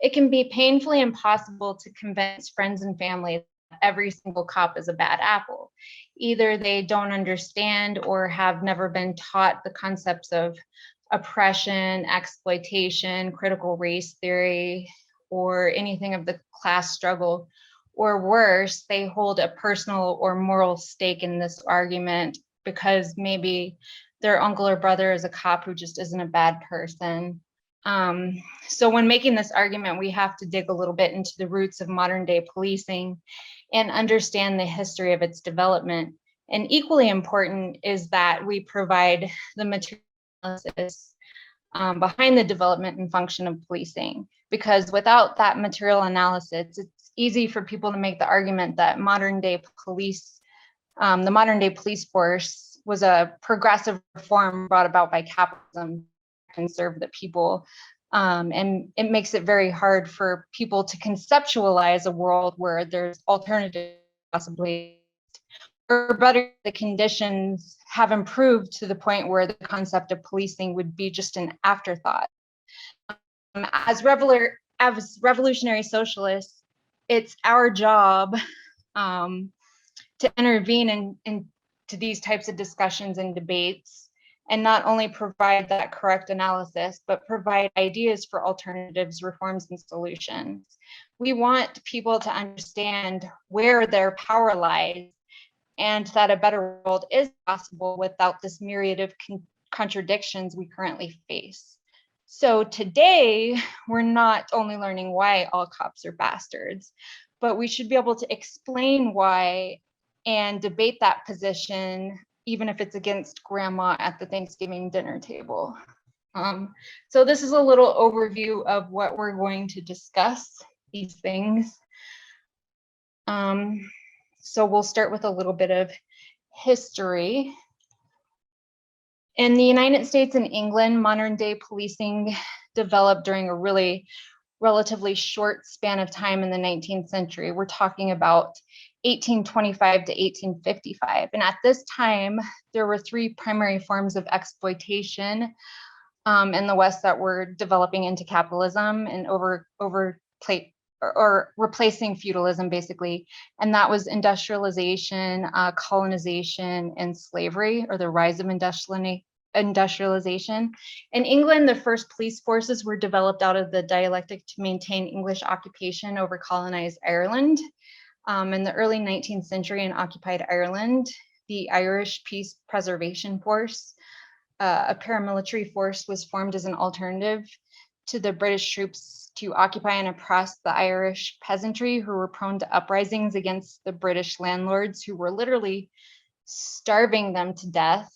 it can be painfully impossible to convince friends and family that every single cop is a bad apple. Either they don't understand or have never been taught the concepts of oppression, exploitation, critical race theory, or anything of the class struggle, or worse, they hold a personal or moral stake in this argument because maybe their uncle or brother is a cop who just isn't a bad person. So when making this argument, we have to dig a little bit into the roots of modern day policing and understand the history of its development. And equally important is that we provide the material analysis behind the development and function of policing, because without that material analysis, it's easy for people to make the argument that the modern day police force was a progressive reform brought about by capitalism to conserve the people. And it makes it very hard for people to conceptualize a world where there's alternative possibly, or better, the conditions have improved to the point where the concept of policing would be just an afterthought. As revolutionary socialists, it's our job to intervene into these types of discussions and debates, and not only provide that correct analysis, but provide ideas for alternatives, reforms, and solutions. We want people to understand where their power lies and that a better world is possible without this myriad of contradictions we currently face. So today, we're not only learning why all cops are bastards, but we should be able to explain why and debate that position, even if it's against grandma at the Thanksgiving dinner table. So this is a little overview of what we're going to discuss, these things. So we'll start with a little bit of history. In the United States and England, modern day policing developed during a really relatively short span of time in the 19th century. We're talking about 1825 to 1855. And at this time, there were three primary forms of exploitation in the West that were developing into capitalism and replacing feudalism, basically. And that was industrialization, colonization, and slavery, or the rise of industrialization. In England, the first police forces were developed out of the dialectic to maintain English occupation over colonized Ireland. In the early 19th century in occupied Ireland, the Irish Peace Preservation Force, a paramilitary force, was formed as an alternative to the British troops to occupy and oppress the Irish peasantry, who were prone to uprisings against the British landlords, who were literally starving them to death.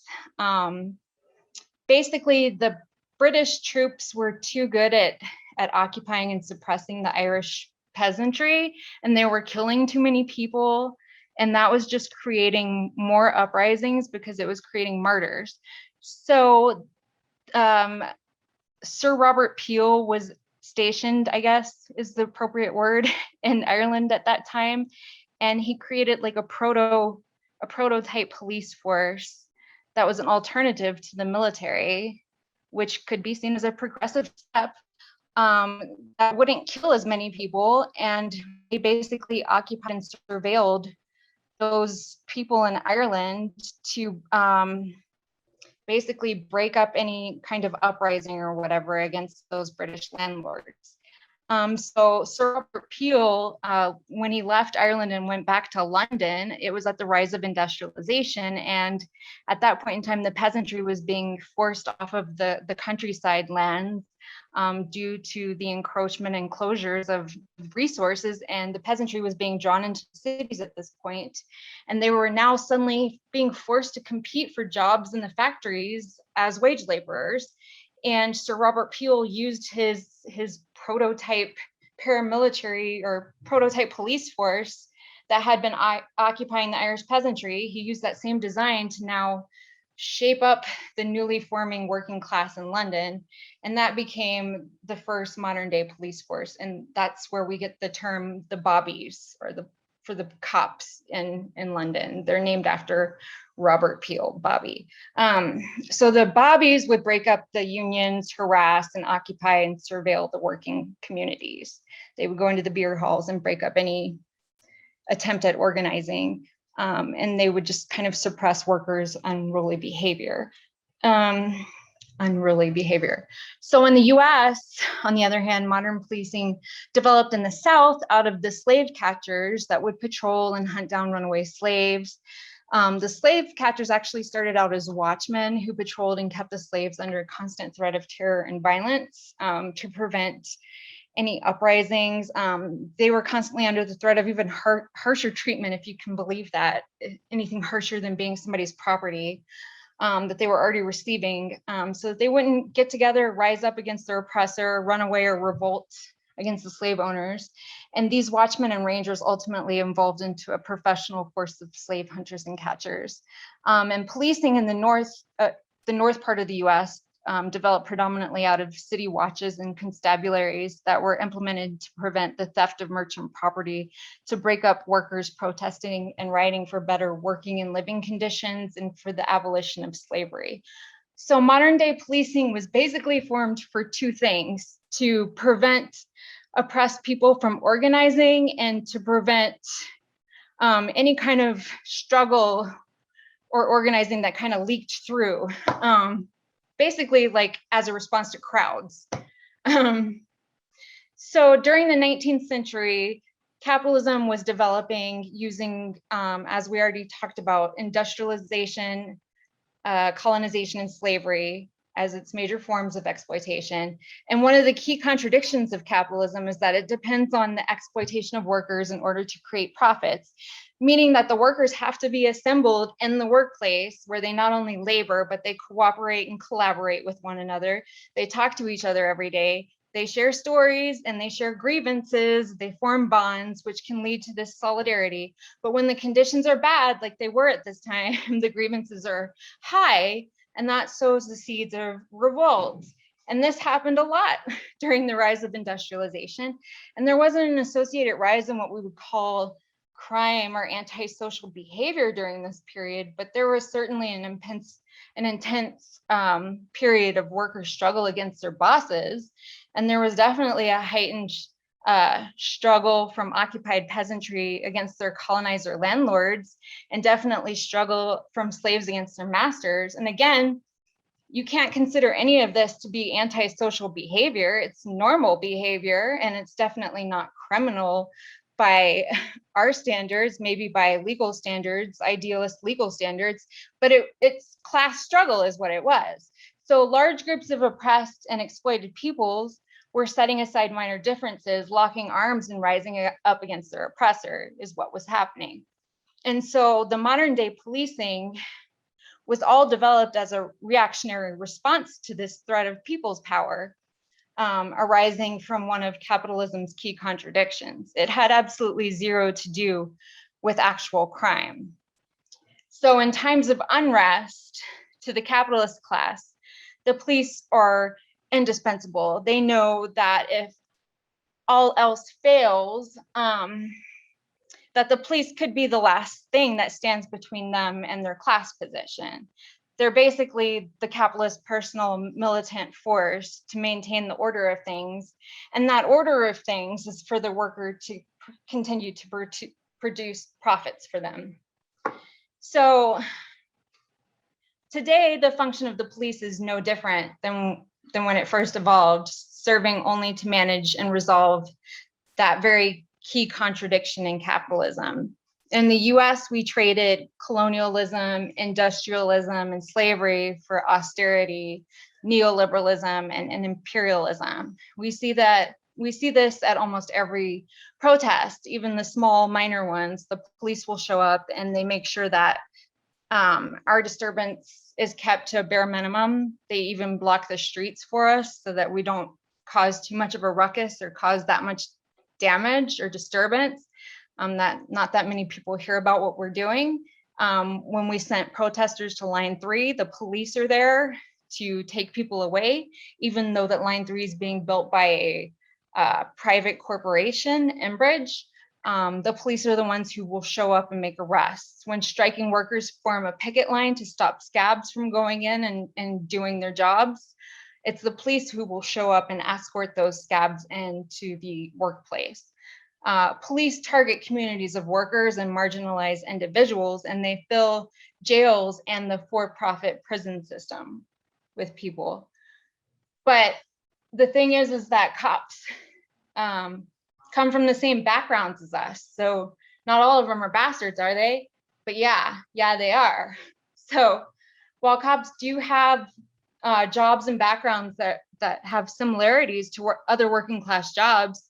Basically, the British troops were too good at occupying and suppressing the Irish peasantry, and they were killing too many people, and that was just creating more uprisings because it was creating martyrs. So Sir Robert Peel was stationed, I guess is the appropriate word, in Ireland at that time, and he created like a prototype police force that was an alternative to the military, which could be seen as a progressive step that wouldn't kill as many people. And they basically occupied and surveilled those people in Ireland to basically break up any kind of uprising or whatever against those British landlords. So Sir Robert Peel, when he left Ireland and went back to London, it was at the rise of industrialization. And at that point in time, the peasantry was being forced off of the countryside lands due to the encroachment and closures of resources. And the peasantry was being drawn into cities at this point. And they were now suddenly being forced to compete for jobs in the factories as wage laborers. And Sir Robert Peel used his prototype paramilitary or prototype police force that had been occupying the Irish peasantry. He used that same design to now shape up the newly forming working class in London. And that became the first modern day police force. And that's where we get the term the bobbies, or the the cops in London. They're named after Robert Peel, Bobby. So the Bobbies would break up the unions, harass and occupy and surveil the working communities. They would go into the beer halls and break up any attempt at organizing, and they would just kind of suppress workers' unruly behavior. So in the US, on the other hand, modern policing developed in the South out of the slave catchers that would patrol and hunt down runaway slaves. The slave catchers actually started out as watchmen who patrolled and kept the slaves under constant threat of terror and violence to prevent any uprisings. They were constantly under the threat of even harsher treatment, if you can believe that, anything harsher than being somebody's property. That they were already receiving, so that they wouldn't get together, rise up against their oppressor, run away, or revolt against the slave owners. And these watchmen and rangers ultimately evolved into a professional force of slave hunters and catchers. And policing in the north part of the US developed predominantly out of city watches and constabularies that were implemented to prevent the theft of merchant property, to break up workers protesting and rioting for better working and living conditions, and for the abolition of slavery. So modern day policing was basically formed for two things: to prevent oppressed people from organizing and to prevent any kind of struggle or organizing that kind of leaked through. Basically, like as a response to crowds. So during the 19th century, capitalism was developing using, as we already talked about, industrialization, colonization, and slavery as its major forms of exploitation. And one of the key contradictions of capitalism is that it depends on the exploitation of workers in order to create profits, meaning that the workers have to be assembled in the workplace where they not only labor, but they cooperate and collaborate with one another. They talk to each other every day. They share stories and they share grievances. They form bonds, which can lead to this solidarity. But when the conditions are bad, like they were at this time, the grievances are high, and that sows the seeds of revolt. And this happened a lot during the rise of industrialization. And there wasn't an associated rise in what we would call crime or antisocial behavior during this period, but there was certainly an intense period of worker struggle against their bosses. And there was definitely a heightened struggle from occupied peasantry against their colonizer landlords, and definitely struggle from slaves against their masters. And again, you can't consider any of this to be antisocial behavior. It's normal behavior, and it's definitely not criminal by our standards, maybe by legal standards, idealist legal standards, but it's class struggle is what it was. So large groups of oppressed and exploited peoples were setting aside minor differences, locking arms and rising up against their oppressor is what was happening. And so the modern day policing was all developed as a reactionary response to this threat of people's power, arising from one of capitalism's key contradictions. It had absolutely zero to do with actual crime. So in times of unrest to the capitalist class, the police are indispensable. They know that if all else fails, that the police could be the last thing that stands between them and their class position. They're basically the capitalist personal militant force to maintain the order of things. And that order of things is for the worker to continue to produce profits for them. So today, the function of the police is no different than when it first evolved, serving only to manage and resolve that very key contradiction in capitalism. In the US, we traded colonialism, industrialism, and slavery for austerity, neoliberalism, and imperialism. We see this at almost every protest, even the small minor ones. The police will show up and they make sure that our disturbance is kept to a bare minimum. They even block the streets for us so that we don't cause too much of a ruckus or cause that much damage or disturbance, that not that many people hear about what we're doing. When we sent protesters to Line 3, the police are there to take people away, even though that Line 3 is being built by a private corporation, Enbridge. The police are the ones who will show up and make arrests. When striking workers form a picket line to stop scabs from going in and doing their jobs, it's the police who will show up and escort those scabs into the workplace. Police target communities of workers and marginalized individuals, and they fill jails and the for-profit prison system with people. But the thing is that cops come from the same backgrounds as us. So not all of them are bastards, are they? But yeah, they are. So while cops do have jobs and backgrounds that have similarities to other working class jobs,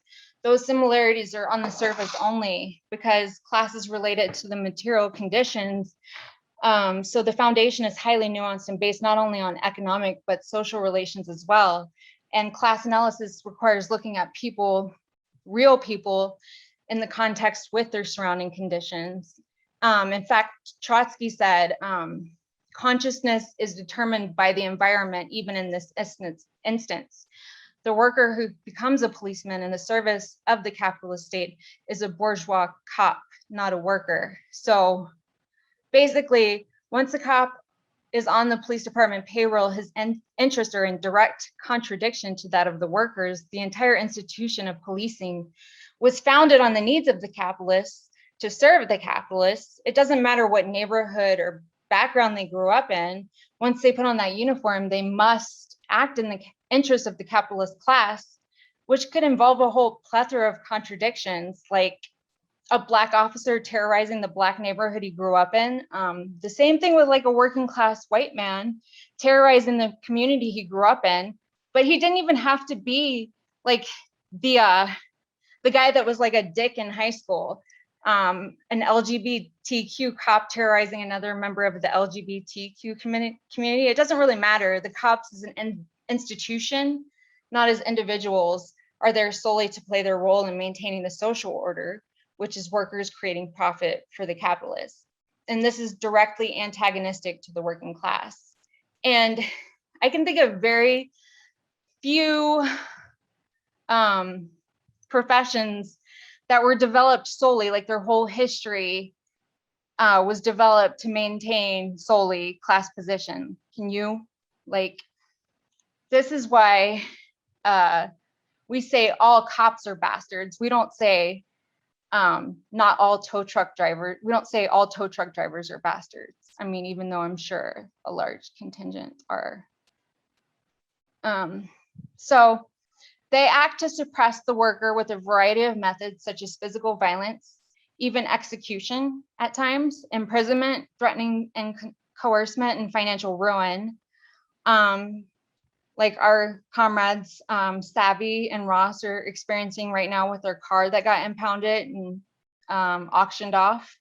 those similarities are on the surface only because class is related to the material conditions. So the foundation is highly nuanced and based not only on economic, but social relations as well. And class analysis requires looking at people, real people, in the context with their surrounding conditions. In fact, Trotsky said, consciousness is determined by the environment, even in this instance. The worker who becomes a policeman in the service of the capitalist state is a bourgeois cop, not a worker. So basically, once a cop is on the police department payroll, his interests are in direct contradiction to that of the workers. The entire institution of policing was founded on the needs of the capitalists to serve the capitalists. It doesn't matter what neighborhood or background they grew up in. Once they put on that uniform, they must act in the interest of the capitalist class, which could involve a whole plethora of contradictions, like a Black officer terrorizing the Black neighborhood he grew up in. The same thing with like a working class white man terrorizing the community he grew up in, but he didn't even have to be like the guy that was like a dick in high school. An LGBTQ cop terrorizing another member of the LGBTQ community. It doesn't really matter. The cops as an institution, not as individuals, are there solely to play their role in maintaining the social order, which is workers creating profit for the capitalists. And this is directly antagonistic to the working class. And I can think of very few professions that were developed solely, like their whole history was developed to maintain solely class position. Can you, like, this is why we say all cops are bastards. We don't say not all tow truck drivers. We don't say all tow truck drivers are bastards. I mean, even though I'm sure a large contingent are. So they act to suppress the worker with a variety of methods, such as physical violence, even execution at times, imprisonment, threatening and coercement, and financial ruin. Like our comrades Savvy and Ross are experiencing right now with their car that got impounded and auctioned off.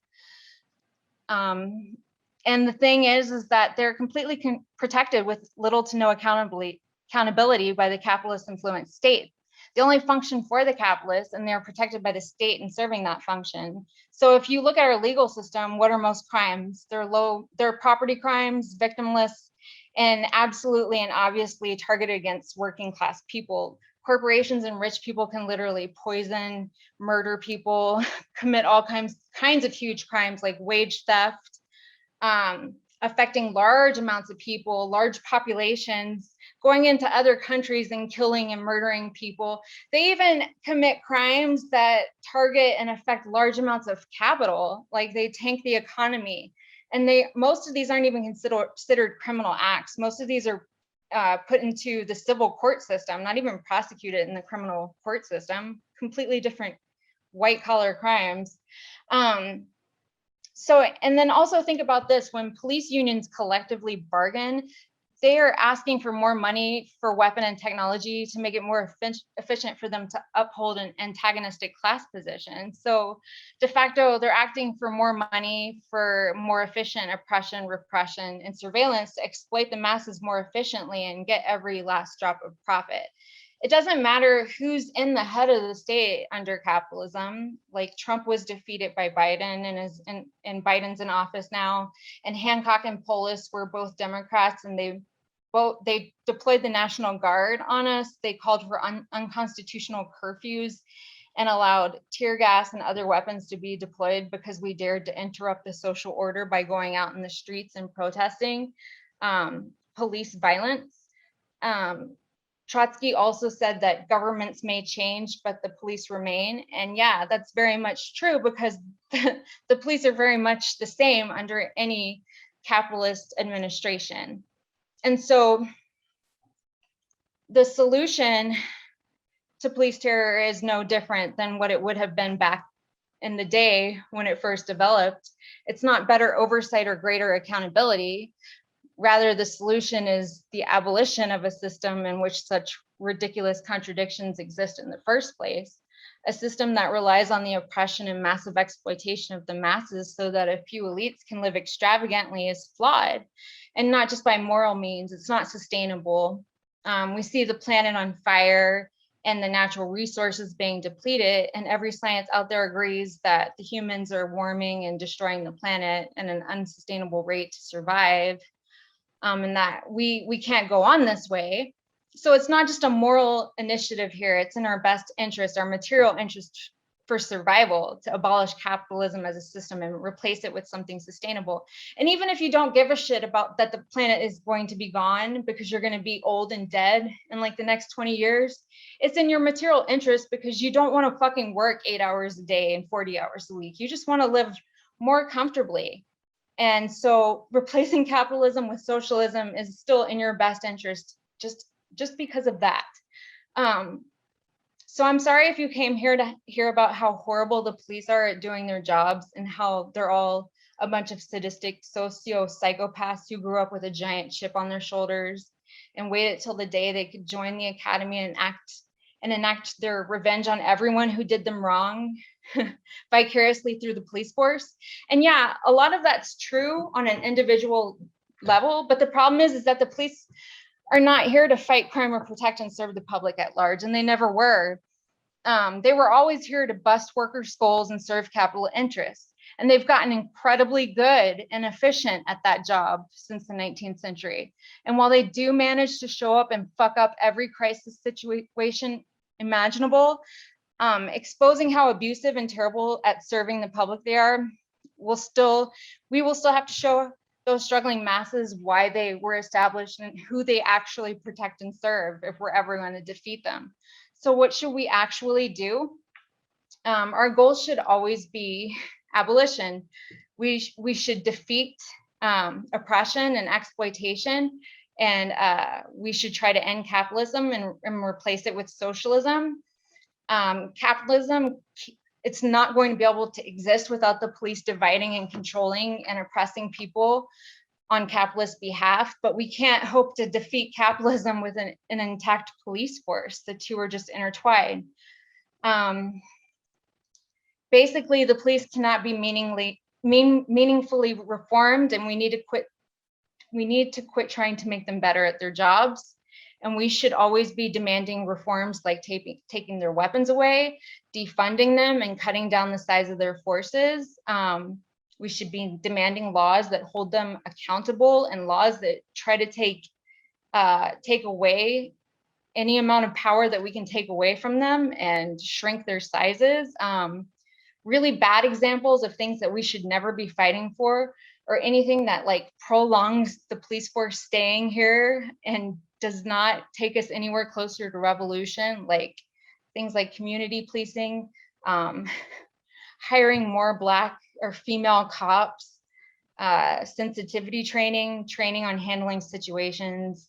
And the thing is that they're completely protected with little to no accountability by the capitalist influenced state. They only function for the capitalists, and they're protected by the state in serving that function. So if you look at our legal system, what are most crimes? They're property crimes, victimless, and absolutely and obviously targeted against working class people. Corporations and rich people can literally poison, murder people, commit all kinds of huge crimes like wage theft, affecting large amounts of people, large populations, going into other countries and killing and murdering people. They even commit crimes that target and affect large amounts of capital, like they tank the economy. And most of these aren't even considered criminal acts. Most of these are put into the civil court system, not even prosecuted in the criminal court system, completely different white collar crimes. So, and then also think about this, when police unions collectively bargain, they are asking for more money for weapon and technology to make it more efficient for them to uphold an antagonistic class position. So de facto, they're acting for more money for more efficient oppression, repression, and surveillance to exploit the masses more efficiently and get every last drop of profit. It doesn't matter who's in the head of the state under capitalism. Like Trump was defeated by Biden and Biden's in office now. And Hancock and Polis were both Democrats, and they deployed the National Guard on us. They called for unconstitutional curfews. and allowed tear gas and other weapons to be deployed because we dared to interrupt the social order by going out in the streets and protesting police violence. Trotsky also said that governments may change, but the police remain. And yeah, that's very much true, because the police are very much the same under any capitalist administration. And so the solution to police terror is no different than what it would have been back in the day when it first developed. It's not better oversight or greater accountability. Rather, the solution is the abolition of a system in which such ridiculous contradictions exist in the first place, a system that relies on the oppression and massive exploitation of the masses so that a few elites can live extravagantly is flawed, and not just by moral means. It's not sustainable. We see the planet on fire and the natural resources being depleted, and every science out there agrees that the humans are warming and destroying the planet at an unsustainable rate to survive. And that we can't go on this way. So it's not just a moral initiative here, it's in our best interest, our material interest for survival, to abolish capitalism as a system and replace it with something sustainable. And even if you don't give a shit about that the planet is going to be gone because you're going to be old and dead in like the next 20 years, it's in your material interest because you don't want to fucking work 8 hours a day and 40 hours a week. You just want to live more comfortably. And so replacing capitalism with socialism is still in your best interest, just because of that. So I'm sorry if you came here to hear about how horrible the police are at doing their jobs and how they're all a bunch of sadistic socio-psychopaths who grew up with a giant chip on their shoulders and waited till the day they could join the academy and enact their revenge on everyone who did them wrong vicariously through the police force. And yeah, a lot of that's true on an individual level, but the problem is that the police are not here to fight crime or protect and serve the public at large, and they never were. They were always here to bust workers' skulls and serve capital interests. And they've gotten incredibly good and efficient at that job since the 19th century. And while they do manage to show up and fuck up every crisis situation imaginable, exposing how abusive and terrible at serving the public they are, we will still have to show those struggling masses why they were established and who they actually protect and serve if we're ever going to defeat them. So what should we actually do? Our goal should always be abolition. We should defeat oppression and exploitation, and we should try to end capitalism and replace it with socialism. Capitalism, it's not going to be able to exist without the police dividing and controlling and oppressing people on capitalist behalf, but we can't hope to defeat capitalism with an intact police force. The two are just intertwined. Basically, the police cannot be meaningfully reformed, and we need to quit trying to make them better at their jobs. And we should always be demanding reforms like taking their weapons away, defunding them, and cutting down the size of their forces. We should be demanding laws that hold them accountable and laws that try to take away any amount of power that we can take away from them and shrink their sizes. Really bad examples of things that we should never be fighting for, or anything that like prolongs the police force staying here and does not take us anywhere closer to revolution, like things like community policing, hiring more Black or female cops, sensitivity training on handling situations,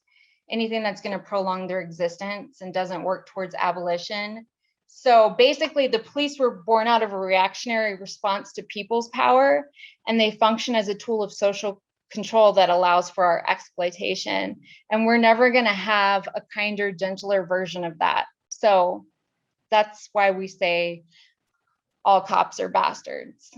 anything that's going to prolong their existence and doesn't work towards abolition. So basically, the police were born out of a reactionary response to people's power, and they function as a tool of social control that allows for our exploitation. And we're never going to have a kinder, gentler version of that. So that's why we say all cops are bastards.